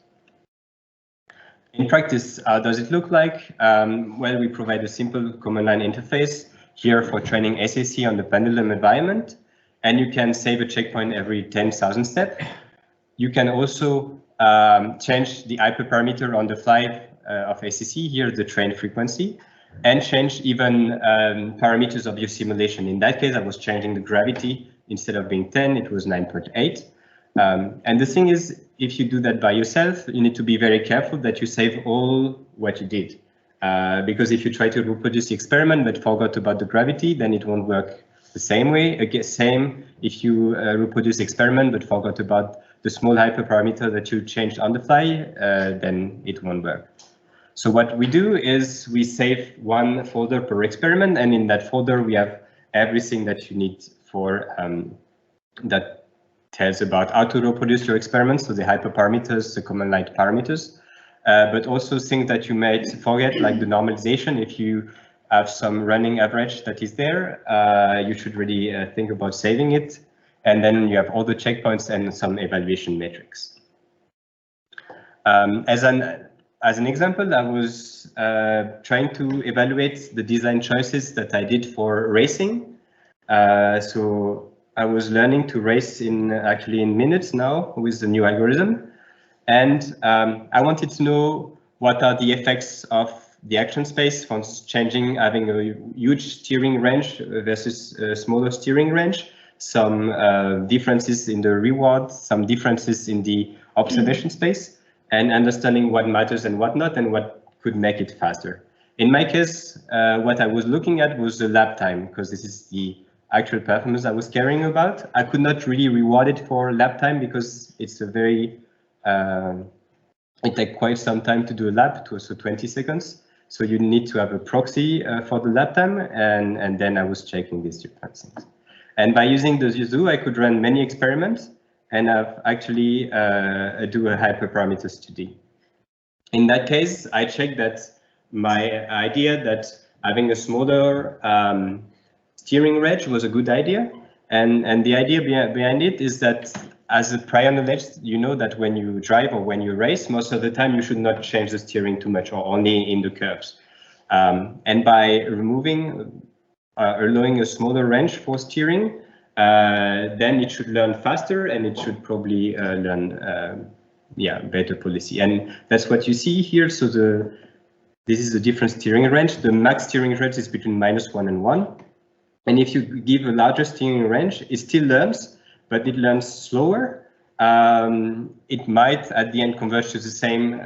In practice, how does it look like? Well, we provide a simple command line interface here for training SAC on the pendulum environment, and you can save a checkpoint every 10,000 steps. You can also change the hyperparameter on the fly of SAC, here the train frequency, and change even parameters of your simulation. In that case, I was changing the gravity. Instead of being 10, it was 9.8. And the thing is, if you do that by yourself, you need to be very careful that you save all what you did. Because if you try to reproduce the experiment but forgot about the gravity, then it won't work the same way. Again, same if you reproduce the experiment but forgot about the small hyperparameter that you changed on the fly, then it won't work. So what we do is we save one folder per experiment, and in that folder we have everything that you need for that tells about how to reproduce your experiments, so the hyperparameters, the command line parameters. But also things that you might forget, like the normalization. If you have some running average that is there, you should really think about saving it. And then you have all the checkpoints and some evaluation metrics. As an example, I was trying to evaluate the design choices that I did for racing. So I was learning to race actually in minutes now with the new algorithm. And I wanted to know what are the effects of the action space from changing, having a huge steering range versus a smaller steering range, some differences in the reward, some differences in the observation space, and understanding what matters and what not, and what could make it faster. In my case, what I was looking at was the lap time, because this is the actual performance I was caring about. I could not really reward it for lap time because it's a very it takes quite some time to do a lap, so 20 seconds. So you need to have a proxy for the lap time, and then I was checking these different things. And by using the Zoo, I could run many experiments, and I've actually do a hyperparameter study. In that case, I checked that my idea that having a smaller steering range was a good idea, and the idea behind it is that, as a prior knowledge, you know that when you drive or when you race, most of the time you should not change the steering too much, or only in the curves. And by allowing a smaller range for steering, then it should learn faster, and it should probably learn better policy. And that's what you see here. So this is the different steering range. The max steering range is between -1 and 1. And if you give a larger steering range, it still learns, but it learns slower. it might at the end converge to the same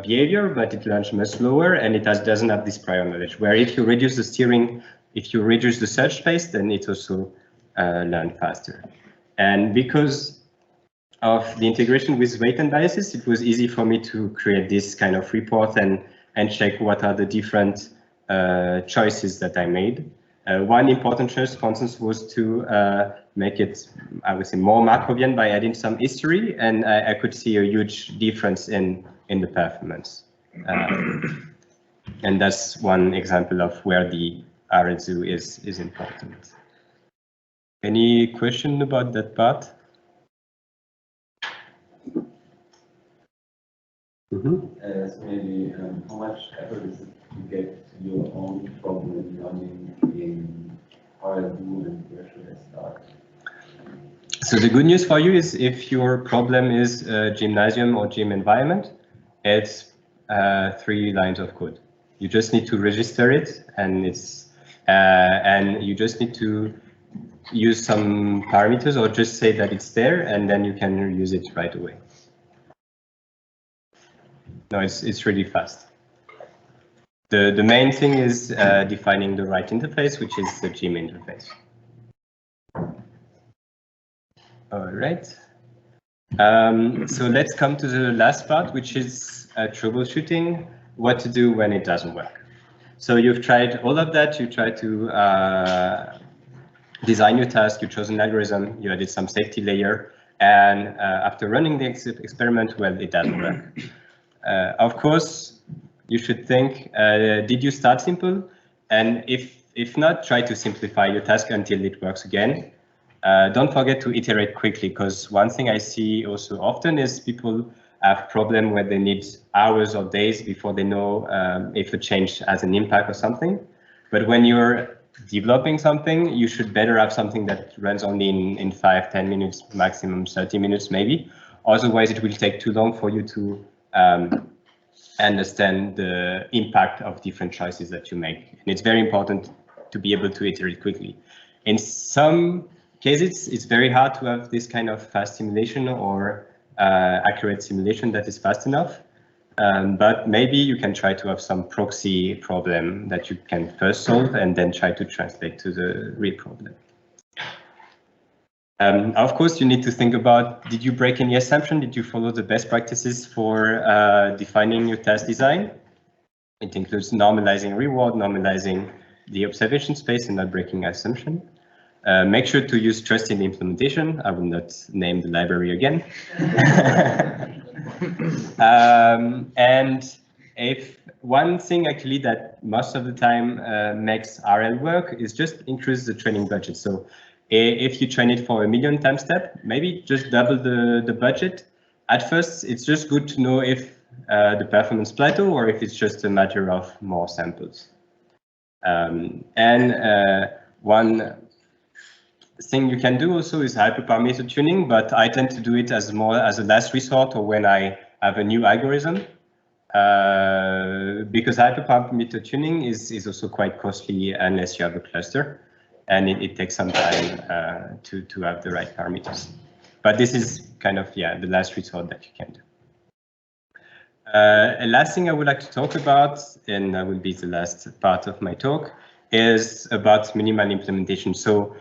behavior, but it learns much slower and it doesn't have this prior knowledge. Where if you reduce the steering, if you reduce the search space, then it also learns faster. And because of the integration with weight and biases, it was easy for me to create this kind of report and check what are the different choices that I made. One important choice, for instance, was to make it, I would say, more Markovian by adding some history, and I could see a huge difference in the performance. And that's one example of where the RSU is important. Any question about that part? So maybe how much effort is it to get your own problem learning in RSU and where should I start? So the good news for you is if your problem is gymnasium or gym environment, it's 3 lines of code. You just need to register it, and it's and you just need to use some parameters or just say that it's there, and then you can use it right away. No, it's really fast. The main thing is defining the right interface, which is the gym interface. All right. So let's come to the last part, which is troubleshooting, what to do when it doesn't work. So you've tried all of that. You tried to design your task, you chose an algorithm, you added some safety layer, and after running the experiment, well, it doesn't work. Of course, you should think, did you start simple? And if not, try to simplify your task until it works again. Don't forget to iterate quickly, because one thing I see also often is people have problem where they need hours or days before they know if a change has an impact or something. But when you're developing something, you should better have something that runs only in 5-10 minutes, maximum 30 minutes maybe. Otherwise, it will take too long for you to understand the impact of different choices that you make. And it's very important to be able to iterate quickly. In some cases, it's very hard to have this kind of fast simulation or accurate simulation that is fast enough. But maybe you can try to have some proxy problem that you can first solve and then try to translate to the real problem. Of course, you need to think about, did you break any assumption? Did you follow the best practices for defining your task design? It includes normalizing reward, normalizing the observation space and not breaking assumption. Make sure to use trust in the implementation. I will not name the library again. And if one thing actually that most of the time makes RL work is just increase the training budget. So if you train it for 1 million time step, maybe just double the budget. At first, it's just good to know if the performance plateau or if it's just a matter of more samples. One thing you can do also is hyperparameter tuning, but I tend to do it as more as a last resort or when I have a new algorithm, because hyperparameter tuning is also quite costly unless you have a cluster, and it takes some time to have the right parameters. But this is kind of, yeah, the last resort that you can do. A last thing I would like to talk about, and that will be the last part of my talk, is about minimal implementation. So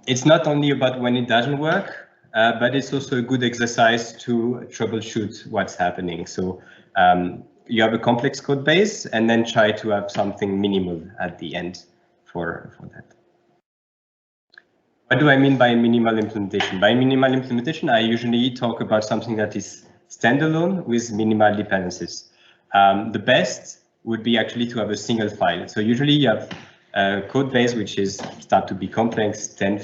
it's not only about when it doesn't work, but it's also a good exercise to troubleshoot what's happening. So you have a complex code base and then try to have something minimal at the end for that. What do I mean by minimal implementation? By minimal implementation, I usually talk about something that is standalone with minimal dependencies. The best would be actually to have a single file. So usually you have a code base which is start to be complex, 10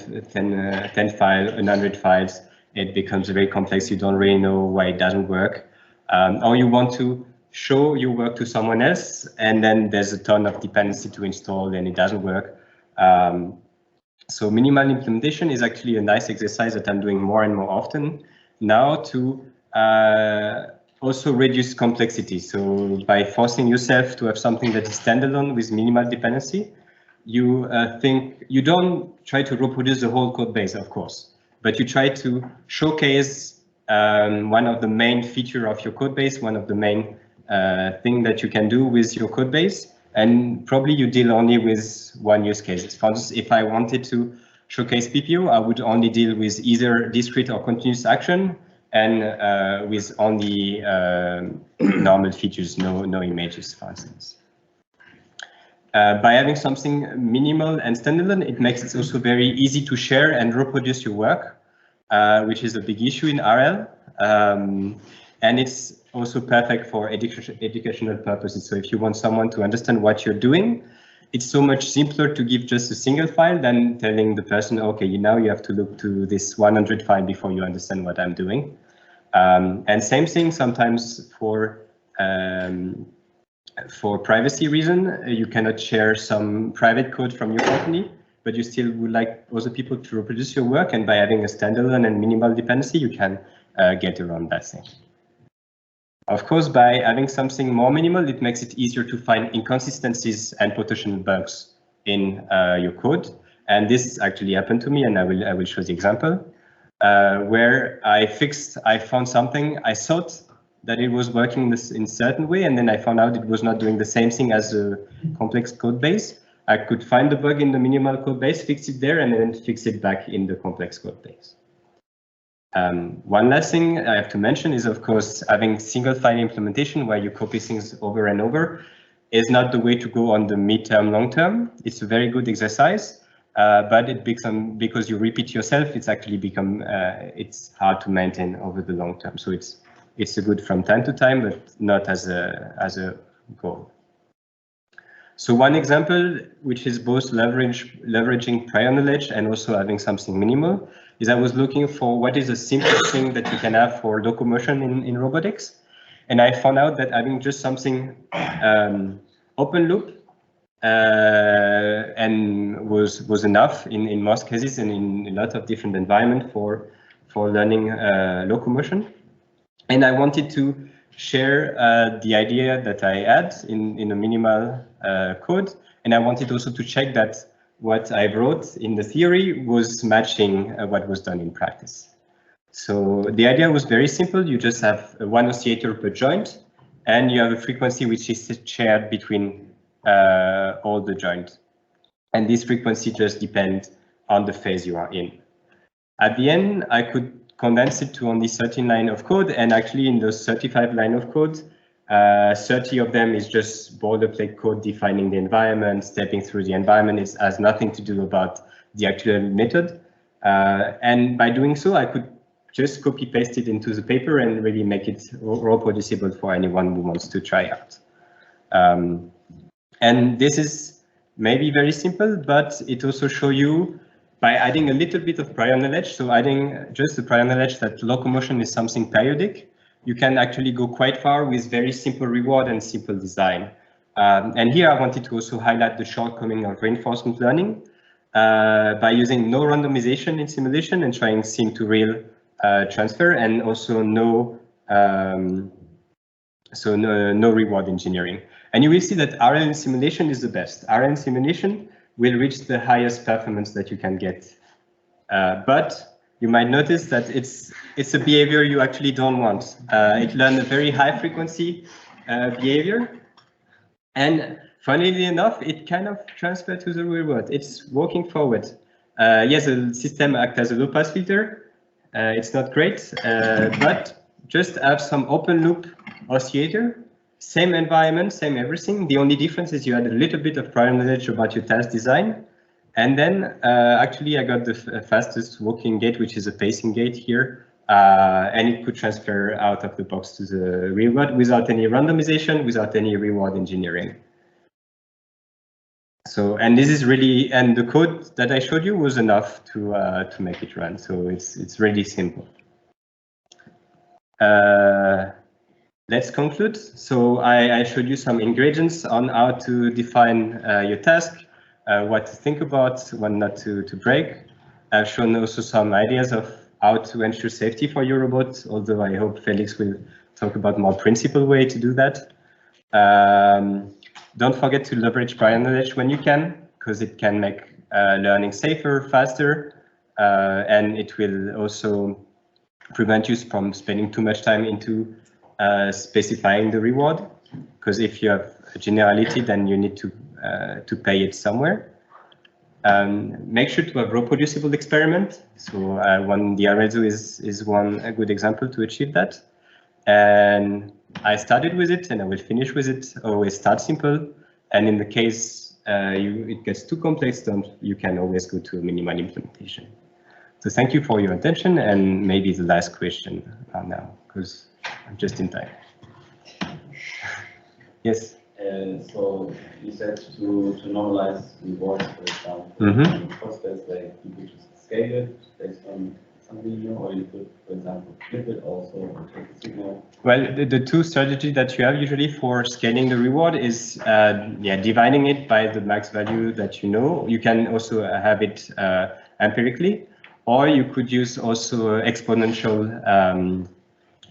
files, 100 files. It becomes very complex. You don't really know why it doesn't work. Or you want to show your work to someone else, and then there's a ton of dependency to install and it doesn't work. So minimal implementation is actually a nice exercise that I'm doing more and more often now to also reduce complexity. So by forcing yourself to have something that is standalone with minimal dependency, you don't try to reproduce the whole code base, of course, but you try to showcase one of the main feature of your code base, one of the main thing that you can do with your code base, and probably you deal only with one use case. For instance, if I wanted to showcase PPO, I would only deal with either discrete or continuous action, and with only normal features, no images, for instance. By having something minimal and standalone, it makes it also very easy to share and reproduce your work, which is a big issue in RL. And it's also perfect for educational purposes. So if you want someone to understand what you're doing, it's so much simpler to give just a single file than telling the person, okay, now you have to look to this 100 file before you understand what I'm doing. And same thing sometimes for privacy reason, you cannot share some private code from your company, but you still would like other people to reproduce your work. And by having a standalone and minimal dependency, you can get around that thing. Of course, by having something more minimal, it makes it easier to find inconsistencies and potential bugs in your code. And this actually happened to me, and I will show the example where I found something. I thought that it was working in a certain way, and then I found out it was not doing the same thing as a complex code base. I could find the bug in the minimal code base, fix it there, and then fix it back in the complex code base. One last thing I have to mention is, of course, having single file implementation where you copy things over and over is not the way to go on the midterm, long term. It's a very good exercise, but because you repeat yourself, it's actually it's hard to maintain over the long term. So it's a good from time to time, but not as a goal. So one example, which is both leveraging prior knowledge and also having something minimal, is I was looking for what is the simplest thing that you can have for locomotion in robotics. And I found out that having just something open loop and was enough in most cases and in a lot of different environments for learning locomotion. And I wanted to share the idea that I had in a minimal code. And I wanted also to check that what I wrote in the theory was matching what was done in practice. So the idea was very simple. You just have one oscillator per joint, and you have a frequency which is shared between all the joints. And this frequency just depends on the phase you are in. At the end, I could condense it to only 13 lines of code, and actually in those 35 lines of code, 30 of them is just boilerplate code defining the environment, stepping through the environment. It has nothing to do about the actual method. And by doing so, I could just copy paste it into the paper and really make it reproducible for anyone who wants to try out. And this is maybe very simple, but it also shows you by adding a little bit of prior knowledge. So adding just the prior knowledge that locomotion is something periodic, you can actually go quite far with very simple reward and simple design. And here I wanted to also highlight the shortcoming of reinforcement learning by using no randomization in simulation and trying sim to real transfer, and also no reward engineering. And you will see that RL in simulation is the best. RL in simulation will reach the highest performance that you can get. But you might notice that it's a behavior you actually don't want. It learns a very high frequency behavior. And funnily enough, it kind of transfers to the real world. It's walking forward. Yes, the system acts as a low pass filter. It's not great, but just have some open loop oscillator, same environment, same everything. The only difference is you had a little bit of prior knowledge about your task design. And then actually I got the fastest walking gate, which is a pacing gate here. And it could transfer out of the box to the real world without any randomization, without any reward engineering. So, and this is really, and the code that I showed you was enough to make it run. So it's really simple. Let's conclude. So I showed you some ingredients on how to define your task, what to think about, what not to break. I've shown also some ideas of how to ensure safety for your robot, although I hope Felix will talk about more principled way to do that. Don't forget to leverage prior knowledge when you can, because it can make learning safer, faster. and it will also prevent you from spending too much time into specifying the reward, because if you have a generality, then you need to pay it somewhere. Make sure to have reproducible experiment. So the Arezzo is a good example to achieve that. And I started with it, and I will finish with it. Always start simple, and in the case it gets too complex, you can always go to a minimal implementation. So thank you for your attention, and maybe the last question now, because I'm just in time. Yes. So you said to normalize rewards, for example, process, like you could just scale it based on something new, or you could, for example, flip it also or take a signal. Well, the two strategies that you have usually for scaling the reward is dividing it by the max value that you know. You can also have it empirically, or you could use also exponential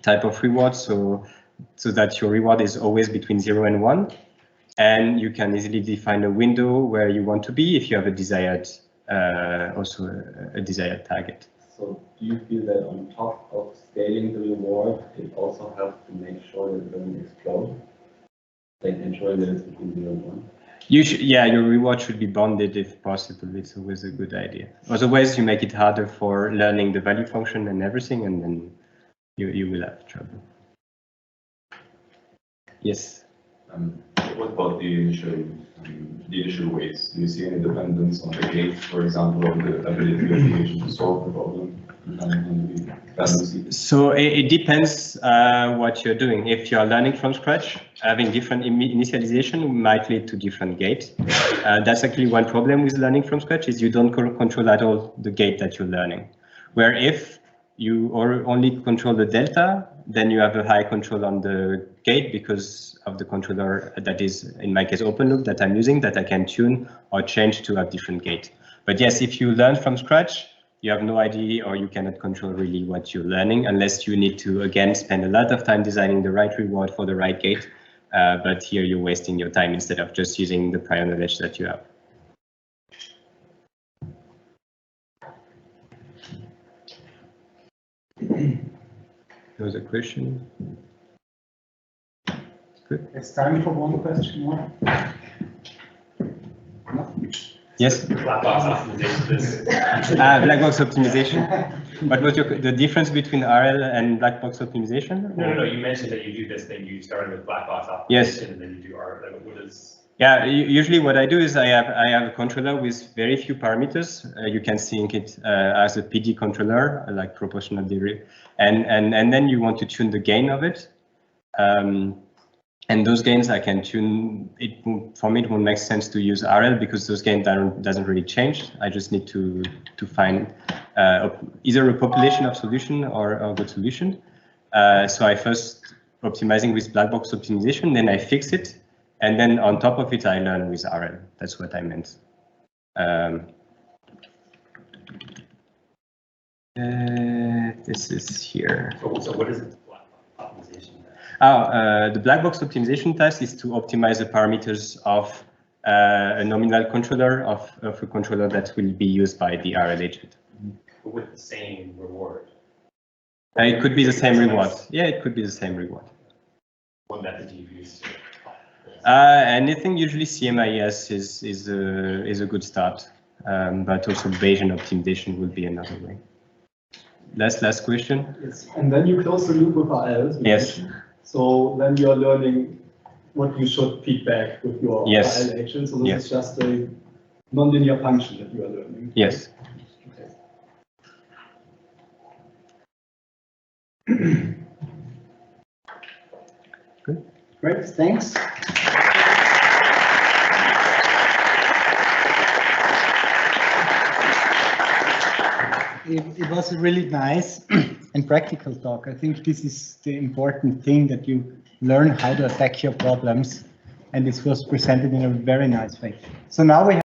type of reward, so that your reward is always between 0 and 1, and you can easily define a window where you want to be if you have a desired a desired target. So do you feel that on top of scaling the reward, it also helps to make sure that it doesn't explode, like ensuring that it's between 0 and 1? Your reward should be bounded if possible. It's always a good idea. Otherwise, you make it harder for learning the value function and everything, and then you will have trouble. Yes. What about the initial weights? Do you see any dependence on the gate, for example, on the ability of the agent to solve the problem? So it depends what you're doing. If you're learning from scratch, having different initialization might lead to different gates. That's actually one problem with learning from scratch, is you don't control at all the gate that you're learning. Where if you only control the delta, then you have a high control on the gate because of the controller that is, in my case, open loop that I'm using, that I can tune or change to a different gate. But yes, if you learn from scratch, you have no idea, or you cannot control really what you're learning, unless you need to, again, spend a lot of time designing the right reward for the right gate. But here you're wasting your time instead of just using the prior knowledge that you have. There was a question. Good. It's time for one question more. No? Yes. Black box optimization. Black box optimization. What was the difference between RL and black box optimization? No. You mentioned that you do this thing. You started with black box optimization, yes, and then you do RL. Like, what is? Yeah, usually what I do is I have a controller with very few parameters. You can think it as a PD controller, like proportional degree, and then you want to tune the gain of it. And those gains I can tune. For me, it won't make sense to use RL because those gains doesn't really change. I just need to find either a population of solution or a good solution. So I first optimizing with black box optimization, then I fix it. And then on top of it, I learn with RL. That's what I meant. This is here. So what is black box optimization? The black box optimization task is to optimize the parameters of a nominal controller of a controller that will be used by the RL agent. But with the same reward? It could be the same reward. Yeah, it could be the same reward. What method do you use? Anything usually CMIS is a good start, but also Bayesian optimization would be another way. Last question. Yes, and then you close the loop with RL. Yes. So then you are learning what you should feedback with your RL agent. So this is just a nonlinear function that you are learning. Yes. Okay. Good. Great. Thanks. It was a really nice and practical talk. I think this is the important thing, that you learn how to attack your problems, and this was presented in a very nice way. So now we have